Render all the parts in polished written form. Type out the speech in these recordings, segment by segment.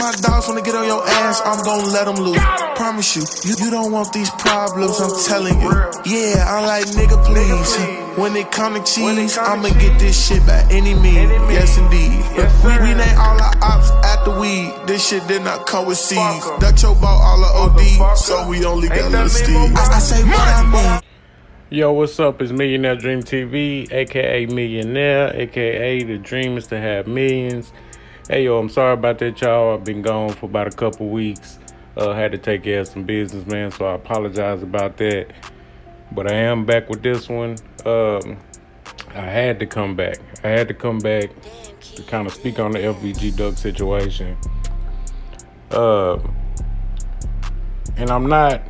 My dogs wanna get on your ass, I'm gon' let them loose. Promise you don't want these problems, I'm telling you. Yeah, I'm like, nigga, please. When it come to cheese, I'ma get this shit by any means. Yes, indeed. We name all our ops at the weed. This shit did not come with seeds. Dutcho bought all the OD, so we only got little Steve. I say what I mean. Yo, what's up? It's Millionaire Dream TV, aka Millionaire, aka the dream is to have millions. Hey, yo, I'm sorry about that, y'all. I've been gone for about a couple weeks. Had to take care of some business, man, so I apologize about that. But I am back with this one. I had to come back. to kind of speak on the FBG Duck situation. And I'm not,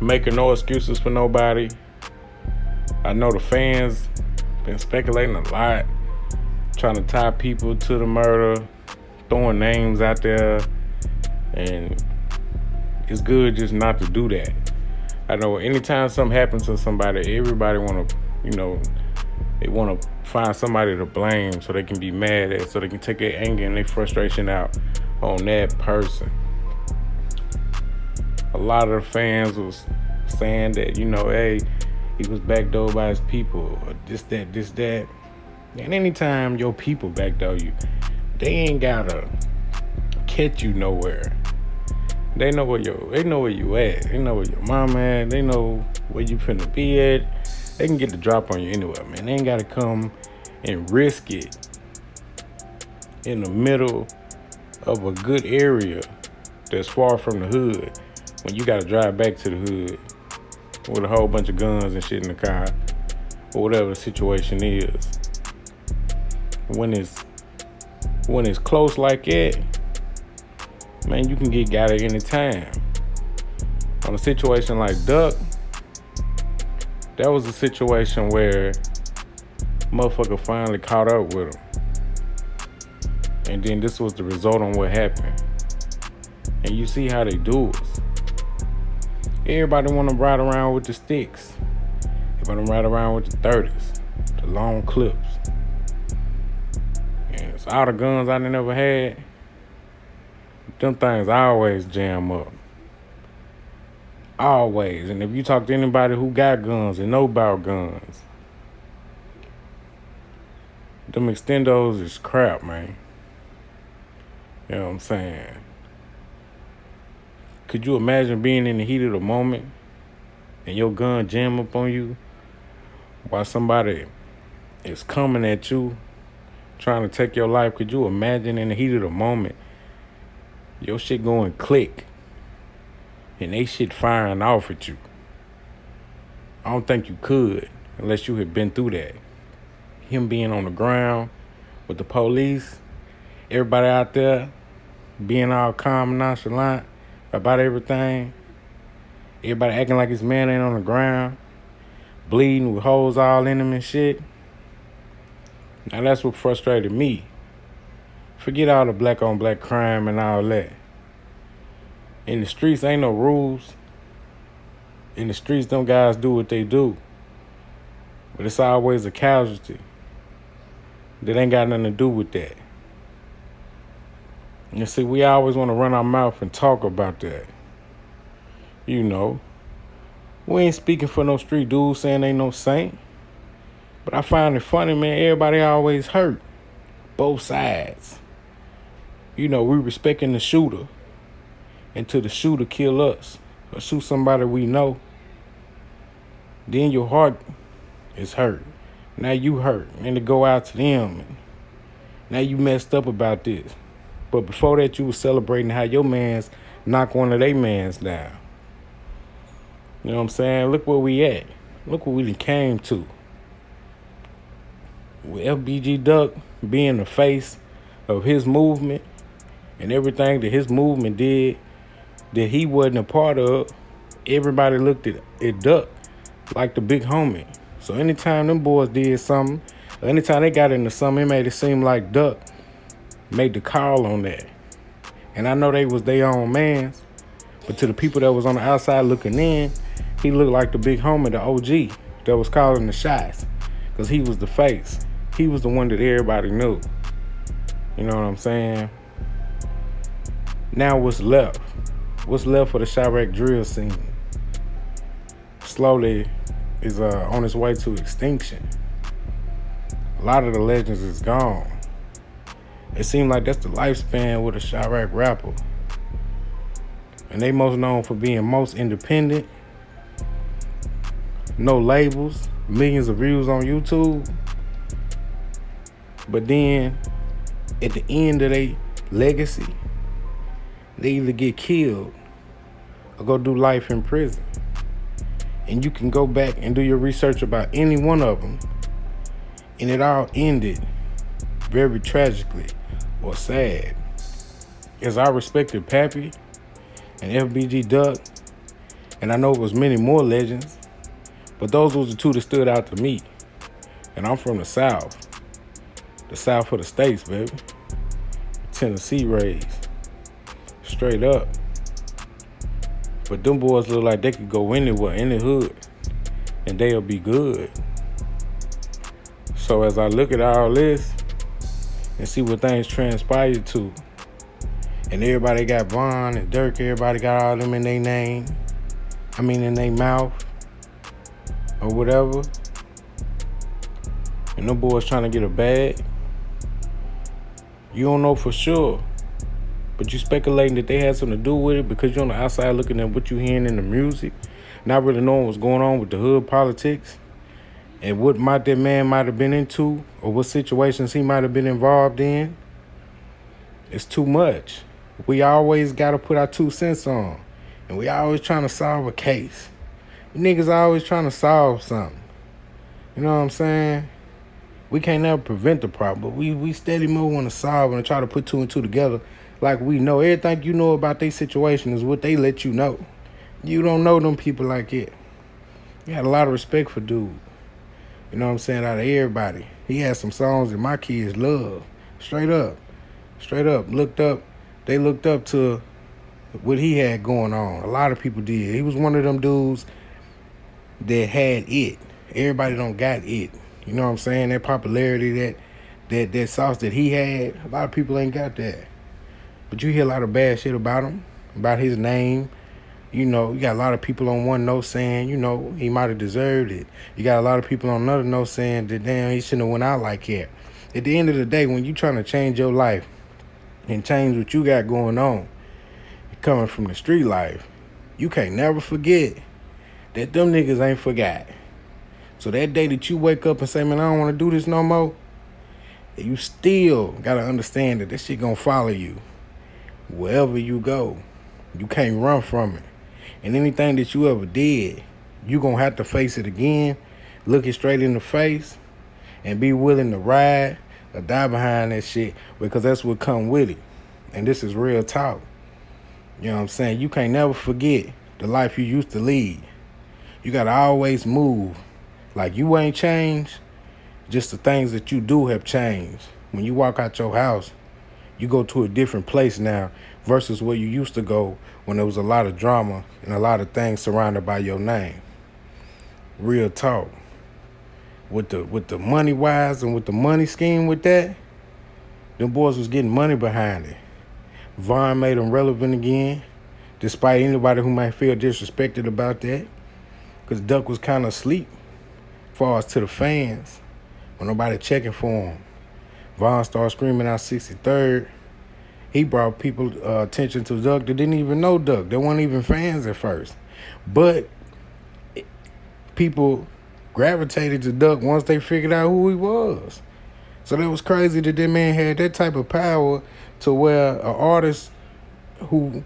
making no excuses for nobody. I know the fans been speculating a lot, trying to tie people to the murder, throwing names out there, and it's good just not to do that. I know anytime something happens to somebody, everybody they want to find somebody to blame so they can be mad at, so they can take their anger and their frustration out on that person. A lot of the fans was saying that, hey, he was backdoored by his people, or this, that. And anytime your people backdoor you, they ain't gotta catch you nowhere. They know where you at. They know where your mama at. They know where you finna be at. They can get the drop on you anywhere, man. They ain't gotta come and risk it in the middle of a good area that's far from the hood when you gotta drive back to the hood with a whole bunch of guns and shit in the car, or whatever the situation is. When it's close like that, man, you can get got at any time. On a situation like Duck, that was a situation where motherfucker finally caught up with him. And then this was the result on what happened. And you see how they do us. Everybody want to ride around with the sticks. Everybody ride around with the 30s, the long clips. And so all the guns I never had, them things I always jam up. Always. And if you talk to anybody who got guns and know about guns, them extendos is crap, man. You know what I'm saying? Could you imagine being in the heat of the moment and your gun jam up on you while somebody is coming at you, trying to take your life? Could you imagine in the heat of the moment, your shit going click and they shit firing off at you? I don't think you could unless you had been through that. Him being on the ground with the police, everybody out there being all calm and nonchalant about everything, everybody acting like his man ain't on the ground, bleeding with holes all in him and shit. Now that's what frustrated me. Forget all the black on black crime and all that. In the streets ain't no rules. In the streets, them guys do what they do. But it's always a casualty that ain't got nothing to do with that. You see, we always want to run our mouth and talk about that. We ain't speaking for no street dudes saying they no saint. But I find it funny, man, everybody always hurt. Both sides. We respecting the shooter until the shooter kill us or shoot somebody we know. Then your heart is hurt. Now you hurt. And to go out to them. Now you messed up about this. But before that, you was celebrating how your mans knock one of their mans down. You know what I'm saying? Look where we at. Look what we came to. With FBG Duck being the face of his movement and everything that his movement did that he wasn't a part of, everybody looked at Duck like the big homie. So anytime them boys did something, or anytime they got into something, it made it seem like Duck made the call on that. And I know they was their own mans, but to the people that was on the outside looking in, he looked like the big homie, the OG, that was calling the shots. Because he was the face. He was the one that everybody knew. You know what I'm saying? Now what's left? What's left for the Chirac drill scene? Slowly is on its way to extinction. A lot of the legends is gone. It seems like that's the lifespan with a Chirac rapper. And they most known for being most independent, no labels, millions of views on YouTube. But then, at the end of their legacy, they either get killed or go do life in prison. And you can go back and do your research about any one of them, and it all ended very tragically or sad. As I respected Pappy and FBG Duck, and I know it was many more legends, but those was the two that stood out to me. And I'm from the South of the states, baby. Tennessee raised, straight up. But them boys look like they could go anywhere, any hood, and they'll be good. So as I look at all this and see what things transpired to, and everybody got Von and Dirk, everybody got all them in their name, in their mouth, or whatever, and them boys trying to get a bag, you don't know for sure, but you speculating that they had something to do with it because you're on the outside looking at what you hearing in the music, not really knowing what's going on with the hood politics and what that man might have been into or what situations he might have been involved in. It's too much. We always got to put our 2 cents on, and we always trying to solve a case. Niggas always trying to solve something. You know what I'm saying? We can't never prevent the problem, but we steady more want to solve and try to put 2 and 2 together like we know. Everything you know about their situation is what they let you know. You don't know them people like it. You got a lot of respect for dude. You know what I'm saying? Out of everybody. He had some songs that my kids love. Straight up. They looked up to what he had going on. A lot of people did. He was one of them dudes that had it. Everybody don't got it. You know what I'm saying? That popularity, that sauce that he had, a lot of people ain't got that. But you hear a lot of bad shit about him, about his name. You know, you got a lot of people on one note saying, you know, he might have deserved it. You got a lot of people on another note saying that, damn, he shouldn't have went out like that. At the end of the day, when you trying to change your life and change what you got going on, coming from the street life, you can't never forget that them niggas ain't forgot. So that day that you wake up and say, man, I don't want to do this no more, you still got to understand that this shit going to follow you wherever you go. You can't run from it. And anything that you ever did, you going to have to face it again, look it straight in the face, and be willing to ride or die behind that shit, because that's what come with it. And this is real talk. You know what I'm saying? You can't never forget the life you used to lead. You got to always move. Like you ain't changed, just the things that you do have changed. When you walk out your house, you go to a different place now versus where you used to go when there was a lot of drama and a lot of things surrounded by your name. Real talk. With the money wise and with the money scheme with that, them boys was getting money behind it. Von made them relevant again, despite anybody who might feel disrespected about that, because Duck was kind of asleep as far as to the fans when nobody checking for him. Von started screaming out 63rd. He brought people attention to Duck that didn't even know Duck. They weren't even fans at first. But people gravitated to Duck once they figured out who he was. So that was crazy that man had that type of power to where an artist who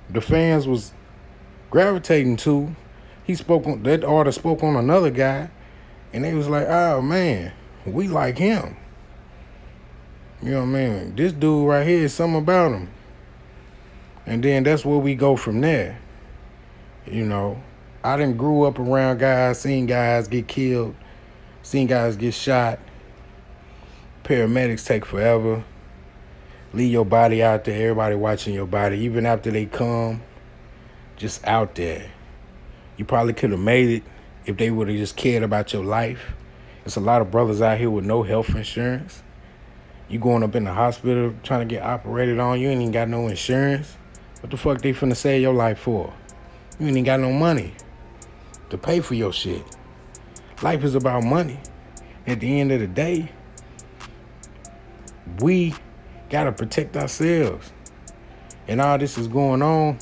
the fans was gravitating to, that artist spoke on another guy, and they was like, oh man, we like him. You know what I mean? This dude right here is something about him. And then that's where we go from there. You know, I done grew up around guys, seen guys get killed, seen guys get shot. Paramedics take forever. Leave your body out there, everybody watching your body, even after they come, just out there. You probably could have made it if they would have just cared about your life. There's a lot of brothers out here with no health insurance. You going up in the hospital trying to get operated on, you ain't even got no insurance. What the fuck they finna save your life for? You ain't even got no money to pay for your shit. Life is about money. At the end of the day, we gotta protect ourselves. And all this is going on.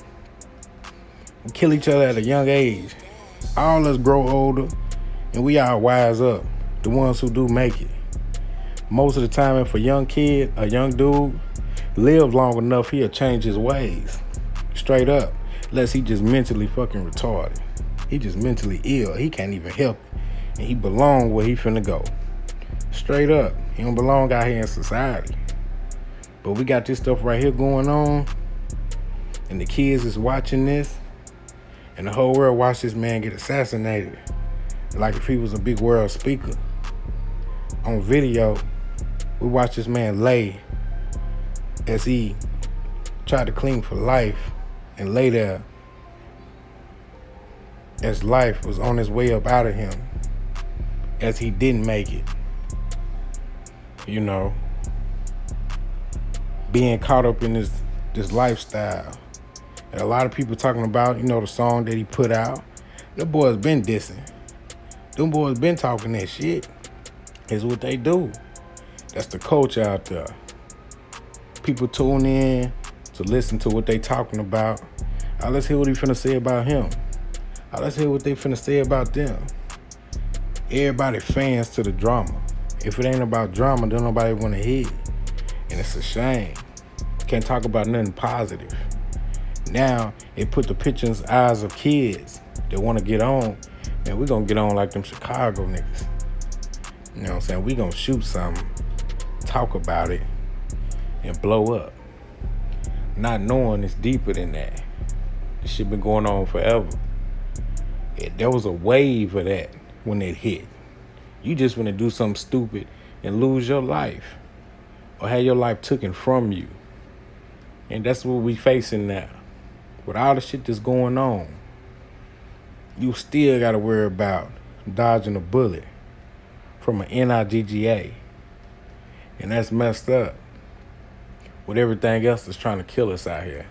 We kill each other at a young age. All us grow older and we all wise up. The ones who do make it. Most of the time, if a young kid, a young dude, live long enough, he'll change his ways. Straight up. Unless he just mentally fucking retarded. He just mentally ill. He can't even help it. And he belong where he finna go. Straight up. He don't belong out here in society. But we got this stuff right here going on. And the kids is watching this. And the whole world watched this man get assassinated. Like if he was a big world speaker. On video, we watched this man lay as he tried to cling for life and lay there as life was on its way up out of him as he didn't make it. You know, being caught up in this lifestyle. And a lot of people talking about, you know, the song that he put out. The boys been dissing. Them boys been talking that shit. It's what they do. That's the culture out there. People tune in to listen to what they talking about. Let's hear what he finna say about him. Let's hear what they finna say about them. Everybody fans to the drama. If it ain't about drama, then nobody wanna hear it. And it's a shame. Can't talk about nothing positive. Now, it put the picture in the eyes of kids that wanna get on. And we gonna get on like them Chicago niggas. You know what I'm saying? We gonna shoot something, talk about it, and blow up. Not knowing it's deeper than that. This shit been going on forever. There was a wave of that when it hit. You just want to do something stupid and lose your life. Or have your life taken from you. And that's what we facing now. With all the shit that's going on, you still got to worry about dodging a bullet from an NIGGA. And that's messed up. With everything else that's trying to kill us out here.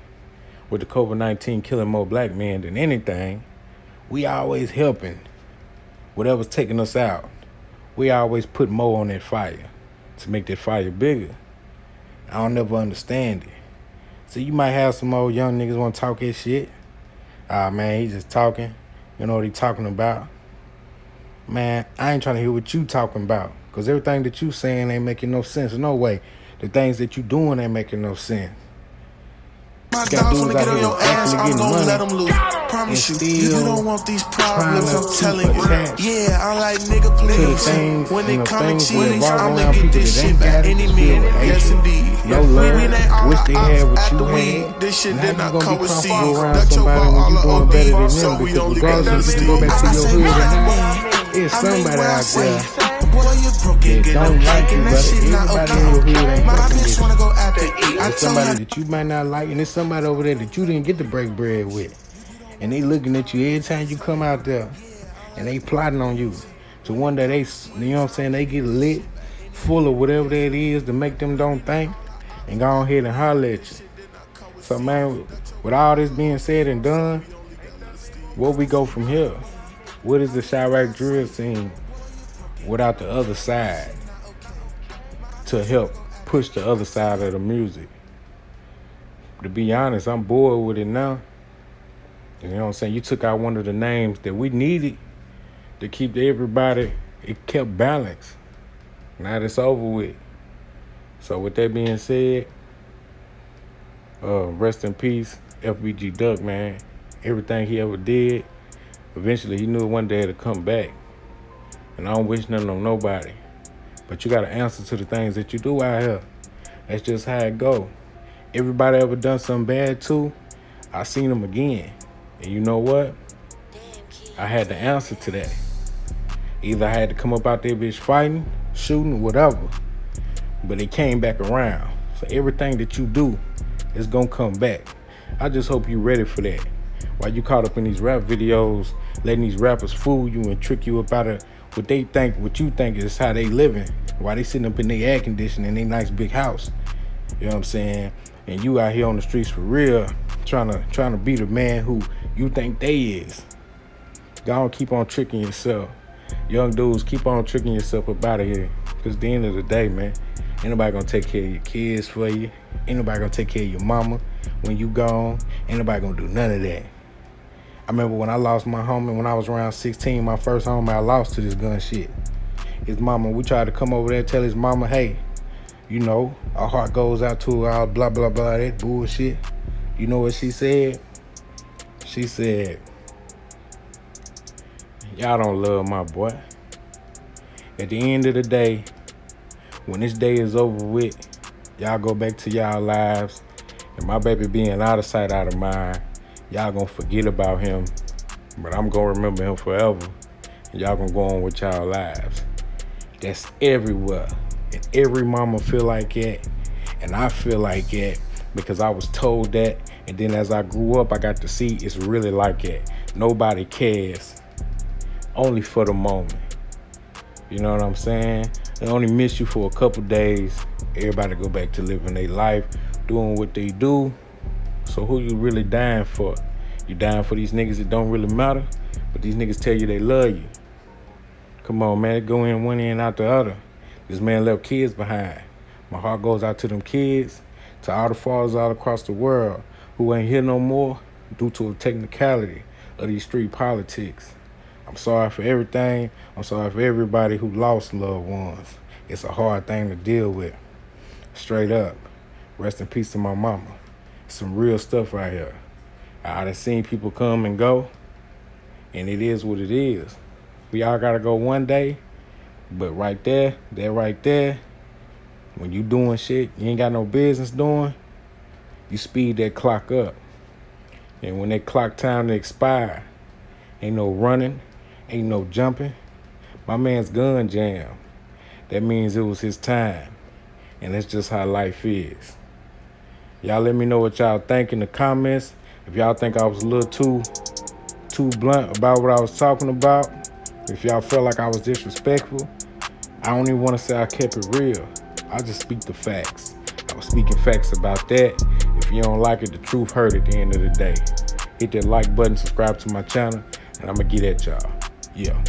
With the COVID-19 killing more black men than anything, we always helping whatever's taking us out. We always put more on that fire to make that fire bigger. I don't never understand it. So you might have some old young niggas want to talk his shit. Man, he just talking. You know what he talking about. Man, I ain't trying to hear what you talking about. Because everything that you saying ain't making no sense. No way. The things that you doing ain't making no sense. My dogs wanna get on your ass, I'm gonna let them loose. Promise you don't want these problems, I'm telling you. Yeah, I'm like, nigga, please. When it come to cheese, I'ma get this shit back any minute. Yes, indeed. No love, wish they had what you had. This shit did not come with seeds. Around Got your somebody ball when you all doing better than so them, we because only got regardless that if you go back to your hood or not, it's somebody out there boy, you broken, get don't like you, that but shit not everybody in your okay. hood ain't My fucking bitch with wanna you. go out to eat. I It's told somebody her that you might not like, and it's somebody over there that you didn't get to break bread with. And they looking at you every time you come out there. And they plotting on you. So one day they, you know what I'm saying, they get lit, full of whatever that is to make them don't think, and go ahead and holler at you. So man, with all this being said and done, where we go from here? What is the Chirac drill scene without the other side to help push the other side of the music? To be honest, I'm bored with it now. You know what I'm saying? You took out one of the names that we needed to keep everybody, it kept balance. Now it's over with. So with that being said, rest in peace, FBG Duck, man. Everything he ever did, eventually he knew one day to come back. And I don't wish nothing on nobody. But you got to answer to the things that you do out here. That's just how it go. Everybody ever done something bad too, I seen them again. And you know what? I had to answer to that. Either I had to come up out there bitch fighting, shooting, whatever. But it came back around. So everything that you do is gonna come back. I just hope you ready for that. While you caught up in these rap videos, letting these rappers fool you and trick you up out of what they think, what you think is how they living. While they sitting up in their air conditioning in their nice big house. You know what I'm saying? And you out here on the streets for real, trying to be the man who you think they is. Y'all keep on tricking yourself. Young dudes, keep on tricking yourself up out of here. Cause at the end of the day, man, ain't nobody gonna take care of your kids for you. Ain't nobody gonna take care of your mama when you gone. Ain't nobody gonna do none of that. I remember when I lost my homie when I was around 16, my first homie I lost to this gun shit. His mama, we tried to come over there and tell his mama, hey, you know, our heart goes out to our blah, blah, blah, that bullshit. You know what she said? She said, y'all don't love my boy. At the end of the day, when this day is over with, y'all go back to y'all lives, and my baby being out of sight, out of mind, y'all gonna forget about him, but I'm gonna remember him forever, and y'all gonna go on with y'all lives. That's everywhere, and every mama feel like that, and I feel like that because I was told that, and then as I grew up, I got to see it's really like that. Nobody cares, only for the moment. You know what I'm saying? They only miss you for a couple days. Everybody go back to living their life, doing what they do. So who you really dying for? You dying for these niggas that don't really matter, but these niggas tell you they love you. Come on, man, go in one end out the other. This man left kids behind. My heart goes out to them kids, to all the fathers all across the world who ain't here no more due to a technicality of these street politics. I'm sorry for everything. I'm sorry for everybody who lost loved ones. It's a hard thing to deal with. Straight up. Rest in peace to my mama. Some real stuff right here. I done seen people come and go, and it is what it is. We all gotta go one day, but right there, when you doing shit you ain't got no business doing, you speed that clock up. And when that clock time to expire, ain't no running, ain't no jumping. My man's gun jammed. That means it was his time. And that's just how life is. Y'all let me know what y'all think in the comments. If y'all think I was a little too blunt about what I was talking about, if y'all felt like I was disrespectful, I don't even want to say I kept it real. I just speak the facts. I was speaking facts about that. If you don't like it, the truth hurt at the end of the day. Hit that like button, subscribe to my channel, and I'm going to get at y'all. Yeah.